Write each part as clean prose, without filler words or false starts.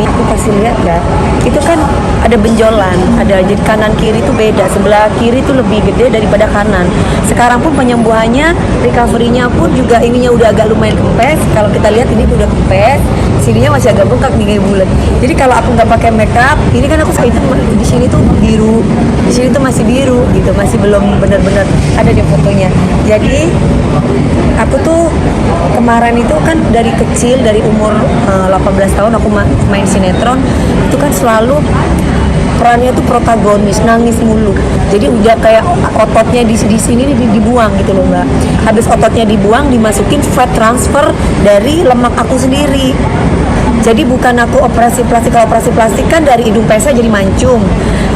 Aku kasih lihat ya, itu kan ada benjolan, jadi kanan kiri itu beda, sebelah kiri itu lebih gede daripada kanan. Sekarang pun penyembuhannya, recovery-nya pun juga ininya udah agak lumayan kempes. Kalau kita lihat ini udah kempes, sininya masih agak bengkak nih kayak bulat. Jadi kalau aku nggak pakai makeup, ini kan aku itu di sini tuh biru, di sini tuh masih biru gitu, masih belum benar-benar ada di fotonya. Jadi aku tuh kemarin itu kan dari kecil, dari umur 18 tahun aku main sinetron, itu kan selalu perannya tuh protagonis, nangis mulu. Jadi udah kayak ototnya di sini dibuang gitu loh mbak. Habis ototnya dibuang, dimasukin fat transfer dari lemak aku sendiri. Jadi bukan aku operasi plastik. Kalau operasi plastik kan dari hidung pesa jadi mancung,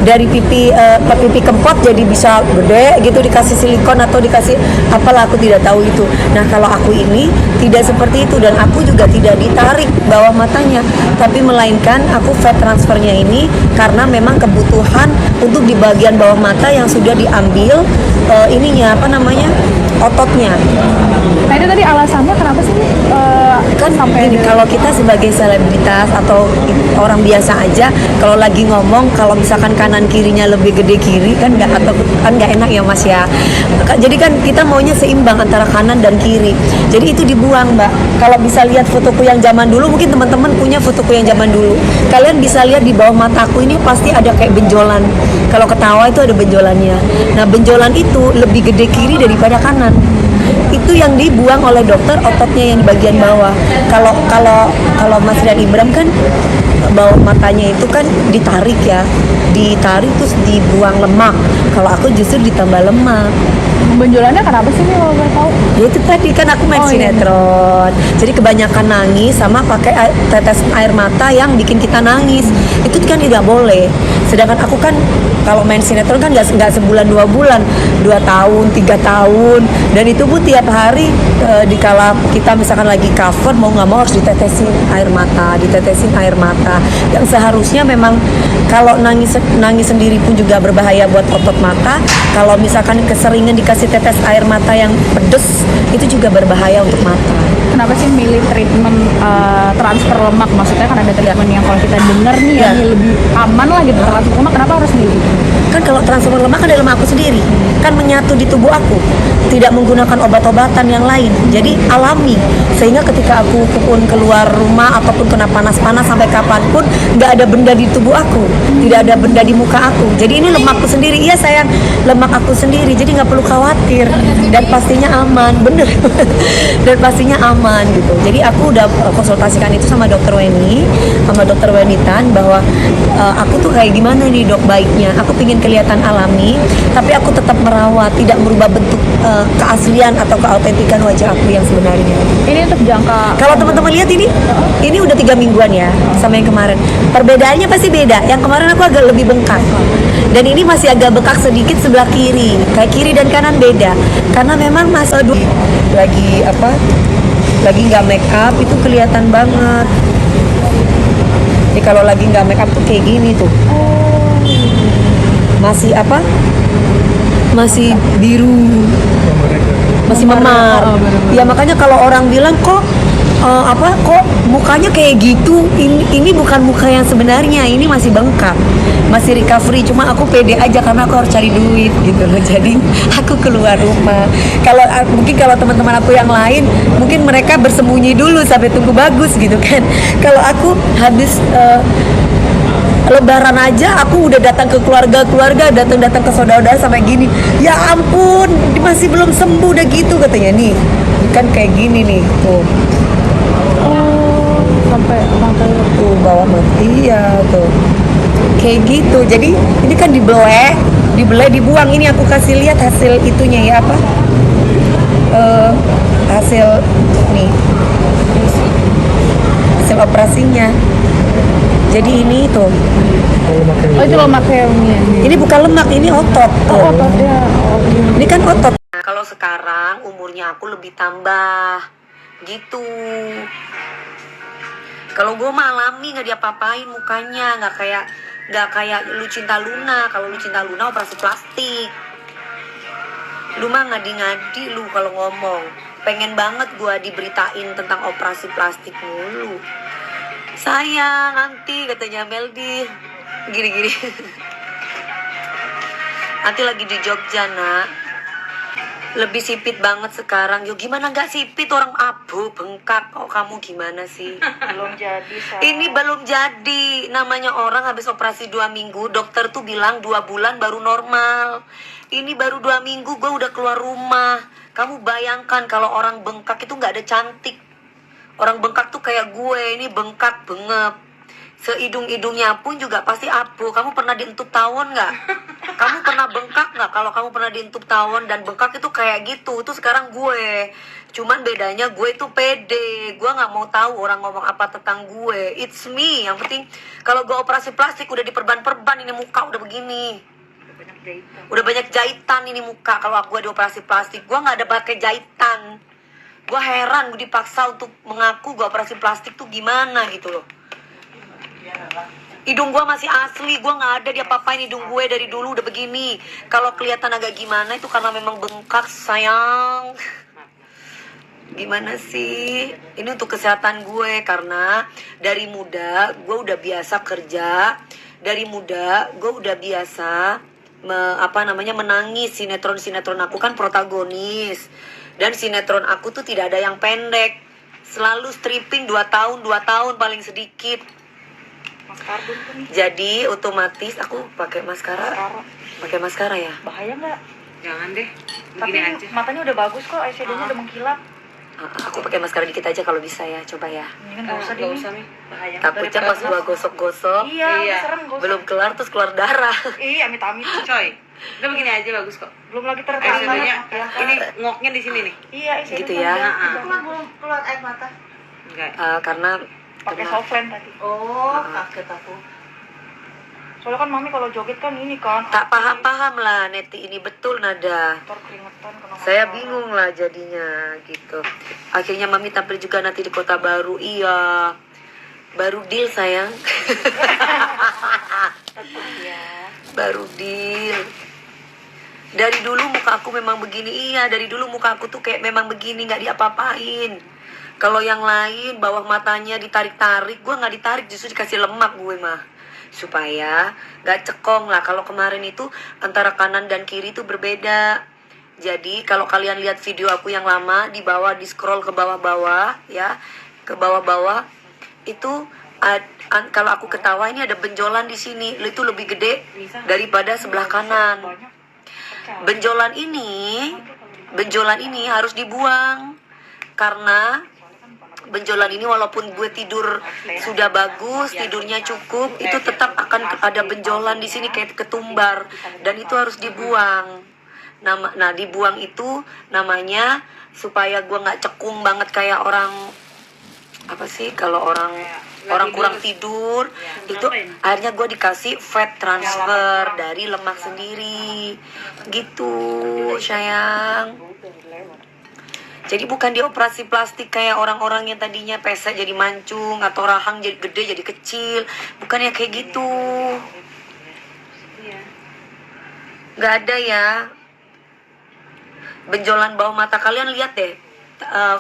dari pipi pipi kempot jadi bisa gede gitu, dikasih silikon atau dikasih apalah, aku tidak tahu itu. Nah kalau aku ini tidak seperti itu, dan aku juga tidak ditarik bawah matanya, tapi melainkan aku fat transfernya ini karena memang kebutuhan untuk di bagian bawah mata yang sudah diambil ininya apa namanya, ototnya. Nah itu tadi alasannya kenapa sih Kan sampai gini, kalau kita sebagai selebritas atau orang biasa aja, kalau lagi ngomong, kalau misalkan kanan kirinya lebih gede kiri kan nggak, atau kan nggak enak ya mas ya. Jadi kan kita maunya seimbang antara kanan dan kiri. Jadi itu dibuang mbak. Kalau bisa lihat fotoku yang zaman dulu, mungkin teman-teman punya fotoku yang zaman dulu, kalian bisa lihat di bawah mataku ini pasti ada kayak benjolan. Kalau ketawa itu ada benjolannya. Nah benjolan itu lebih gede kiri daripada kanan. Itu yang dibuang oleh dokter, ototnya yang di bagian bawah. Kalau Mas dan Ibram kan bawah matanya itu kan ditarik ya, ditarik terus dibuang lemak. Kalau aku justru ditambah lemak. benjolannya kenapa sih nih kalau boleh tahu? Ya itu tadi kan aku main sinetron. Jadi kebanyakan nangis sama pakai tetes air mata yang bikin kita nangis. Itu kan tidak boleh. Sedangkan aku kan kalau main sinetron kan nggak sebulan 2 bulan, 2 tahun, 3 tahun, dan itu pun tiap hari dikala kita misalkan lagi cover mau nggak mau harus ditetesin air mata, yang seharusnya memang kalau nangis sendiri pun juga berbahaya buat otot mata. Kalau misalkan keseringan dikasih tetes air mata yang pedes, itu juga berbahaya untuk mata. Kenapa sih milih treatment transfer lemak? Maksudnya kan ada treatment yang kalau kita dengar nih yang lebih aman lah gitu, transfer lemak, kenapa harus milih? Kan kalau transfer lemak kan dari lemak aku sendiri, kan menyatu di tubuh aku, tidak menggunakan obat-obatan yang lain, jadi alami. Sehingga ketika aku pun keluar rumah ataupun kena panas-panas sampai kapanpun, nggak ada benda di tubuh aku, tidak ada benda di muka aku. Jadi ini lemakku sendiri, iya sayang, lemak aku sendiri, jadi nggak perlu khawatir, dan pastinya aman, bener. Dan pastinya aman gitu. Jadi aku udah konsultasikan itu sama dokter Weni, sama dokter Wenitan, bahwa aku tuh kayak gimana nih dok baiknya. Aku pingin kelihatan alami, tapi aku tetap merawat, tidak merubah bentuk keaslian atau keautentikan wajah aku yang sebenarnya. Ini untuk jangka. Kalau teman-teman lihat ini udah 3 mingguan ya sama yang kemarin. Perbedaannya pasti beda. Yang kemarin aku agak lebih bengkak, dan ini masih agak bengkak sedikit sebelah kiri. Kayak kiri dan kanan beda, karena memang masa lagi lagi nggak make up itu kelihatan banget. Jadi kalau lagi nggak make up tuh kayak gini tuh. Masih biru, masih memar. Ya makanya kalau orang bilang kok mukanya kayak gitu, ini bukan muka yang sebenarnya, ini masih bengkak, masih recovery. Cuma aku pede aja karena aku harus cari duit gitu loh, jadi aku keluar rumah. Mungkin kalau teman-teman aku yang lain, mungkin mereka bersembunyi dulu sampai tunggu bagus gitu kan. Kalau aku habis Lebaran aja aku udah datang ke keluarga, datang ke saudara sampai gini. Ya ampun, masih belum sembuh udah gitu katanya nih. Kan kayak gini nih tuh. Sampai Tuh bawah mati ya tuh. Kayak gitu. Jadi ini kan dibeleh dibuang. Ini aku kasih lihat hasil itunya ya hasil nih. Hasil operasinya. Jadi ini tuh. oh itu lemaknya Ini bukan lemak, ini otot. oh ototnya. Ini kan otot. Kalau sekarang umurnya aku lebih tambah gitu. Kalau gue mah alami, nggak diapa-apain mukanya, nggak kayak lu Cinta Luna. Kalau lu Cinta Luna operasi plastik. Lu mah ngadi-ngadi lu kalau ngomong. Pengen banget gue diberitain tentang operasi plastik mulu. sayang nanti katanya Meldi gini-gini. Nanti lagi di Jogja nak, lebih sipit banget sekarang. Yo gimana nggak sipit, orang abu bengkak. Oh kamu gimana sih? Belum jadi, Ini belum jadi. Namanya orang habis operasi 2 minggu, dokter tuh bilang 2 bulan baru normal. Ini baru 2 minggu gue udah keluar rumah. Kamu bayangkan kalau orang bengkak itu nggak ada cantik. Orang bengkak tuh kayak gue, ini bengkak bengep. Seidung-idungnya pun juga pasti abu. Kamu pernah dientup tawon nggak? Kamu pernah bengkak nggak? Kalau kamu pernah dientup tawon dan bengkak itu kayak gitu, itu sekarang gue. Cuman bedanya gue itu pede. Gue nggak mau tahu orang ngomong apa tentang gue. It's me. Yang penting kalau gue operasi plastik udah diperban-perban, ini muka udah begini. Udah banyak jahitan ini muka. Kalau gue dioperasi plastik, gue nggak ada pakai jahitan. Gue heran, gue dipaksa untuk mengaku gue operasi plastik tuh gimana gitu loh. Hidung gue masih asli, gue nggak ada diapa-apain hidung gue dari dulu udah begini. Kalau kelihatan agak gimana itu karena memang bengkak sayang. Gimana sih? Ini untuk kesehatan gue karena dari muda gue udah biasa kerja. Dari muda gue udah biasa menangis. Sinetron aku kan protagonis. Dan sinetron aku tuh tidak ada yang pendek. Selalu stripping 2 tahun paling sedikit. Karbon tuh nih. Jadi otomatis aku pakai maskara. Pakai maskara ya? Bahaya nggak? Jangan deh, Tapi begini aja. matanya udah bagus kok, eyeshadownya udah mengkilap. Aku pakai maskara dikit aja kalau bisa ya, coba ya. Ini kan nggak usah Nggak deh. usah nih. Bahaya. Takutnya pas gua gosok-gosok Iya, Iya. serem gak usah. belum kelar terus keluar darah. Iya, amit-amit. Coy, udah begini aja bagus kok. Belum lagi Eyeshadownya, ya. ini ngoknya di sini nih. Iya, eyeshadow Gitu ya. belum keluar air mata. Enggak. Karena Pakai softland tadi. Oh, kaget aku. Soalnya kan mami kalau joget kan ini kan. tak paham lah Neti ini betul nada. Ntar keringetan kena Saya masalah. bingung lah jadinya gitu. Akhirnya mami tampil juga nanti di Kota Baru. Iya. Baru deal sayang. Iya. Baru deal. Dari dulu muka aku memang begini. Iya, dari dulu muka aku tuh kayak memang begini, nggak diapa-apain. Kalau yang lain bawah matanya ditarik-tarik, gue nggak ditarik, justru dikasih lemak gue mah. Supaya nggak cekong lah. Kalau kemarin itu antara kanan dan kiri itu berbeda. Jadi kalau kalian lihat video aku yang lama, di bawah, di scroll ke bawah-bawah ya, ke bawah-bawah itu kalau aku ketawa ini ada benjolan di sini, itu lebih gede daripada sebelah kanan. Benjolan ini harus dibuang karena benjolan ini walaupun gue tidur sudah bagus, tidurnya cukup, itu tetap akan ada benjolan di sini kayak ketumbar dan itu harus dibuang. Nah dibuang itu namanya supaya gue nggak cekung banget kayak orang apa sih kalau orang kurang tidur itu akhirnya gue dikasih fat transfer dari lemak sendiri gitu sayang. Jadi bukan dioperasi plastik kayak orang-orang yang tadinya pesek jadi mancung atau rahang jadi gede jadi kecil, bukannya kayak gitu. Nggak ada ya. Benjolan bawah mata kalian lihat deh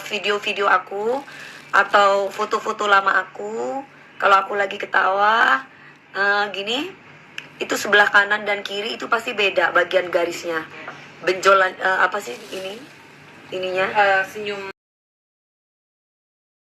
video-video aku atau foto-foto lama aku. Kalau aku lagi ketawa gini, itu sebelah kanan dan kiri itu pasti beda bagian garisnya. Benjolan apa sih ininya? Senyum